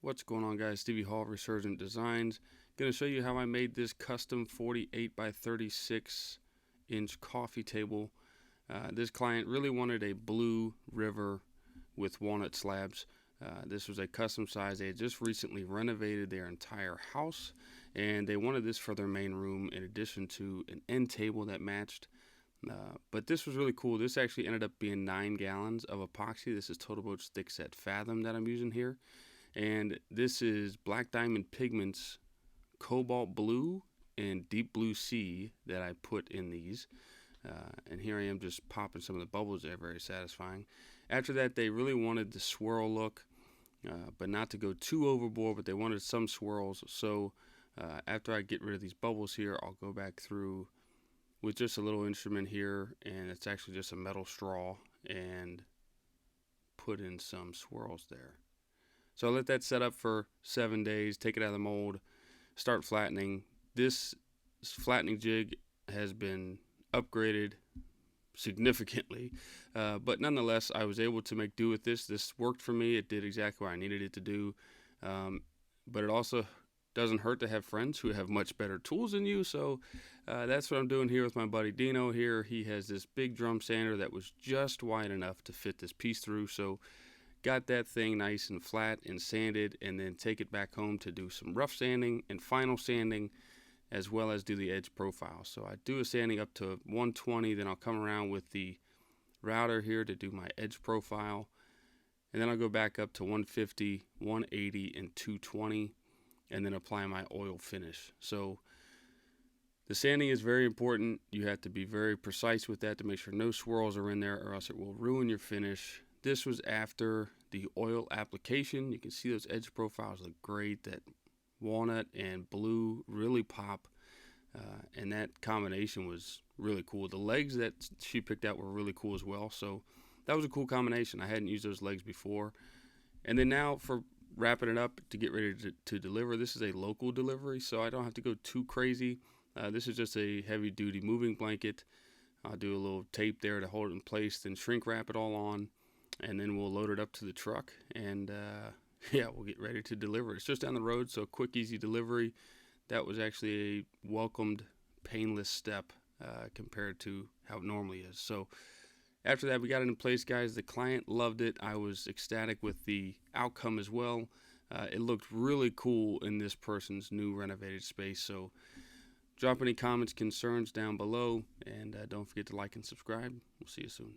What's going on, guys? Stevie Hall, Resurgent Designs. Going to show you how I made this custom 48 by 36 inch coffee table. This client really wanted a blue river with walnut slabs. This was a custom size. They had just recently renovated their entire house, and they wanted this for their main room in addition to an end table that matched. But this was really cool. This actually ended up being 9 gallons of epoxy. This is Total Boats Thickset Fathom that I'm using here. And this is Black Diamond Pigments Cobalt Blue and Deep Blue Sea that I put in these. And here I am just popping some of the bubbles there, very satisfying. After that, they really wanted the swirl look, but not to go too overboard, but they wanted some swirls. So after I get rid of these bubbles here, I'll go back through with just a little instrument here, and it's actually just a metal straw, and put in some swirls there. So I'll let that set up for 7 days, take it out of the mold, start flattening. This flattening jig has been upgraded significantly, but nonetheless, I was able to make do with this. This worked for me. It did exactly what I needed it to do, but it also doesn't hurt to have friends who have much better tools than you. So that's what I'm doing here with my buddy Dino here. He has this big drum sander that was just wide enough to fit this piece through. So got that thing nice and flat and sanded, and then take it back home to do some rough sanding and final sanding, as well as do the edge profile. So I do a sanding up to 120, then I'll come around with the router here to do my edge profile, and then I'll go back up to 150, 180, and 220, and then apply my oil finish. So the sanding is very important. You have to be very precise with that to make sure no swirls are in there, or else it will ruin your finish. This was after the oil application. You can see those edge profiles look great. That walnut and blue really pop, and that combination was really cool. The legs that she picked out were really cool as well. So that was a cool combination. I hadn't used those legs before. And then now for wrapping it up to get ready to deliver. This is a local delivery, so I don't have to go too crazy. This is just a heavy duty moving blanket. I'll do a little tape there to hold it in place, then shrink wrap it all on, and then we'll load it up to the truck, and yeah, we'll get ready to deliver. It's just down the road, so quick, easy delivery. That was actually a welcomed, painless step compared to how it normally is. So after that, we got it in place, guys. The client loved it. I was ecstatic with the outcome as well. It looked really cool in this person's new renovated space. So drop any comments, concerns down below, and don't forget to like and subscribe. We'll see you soon.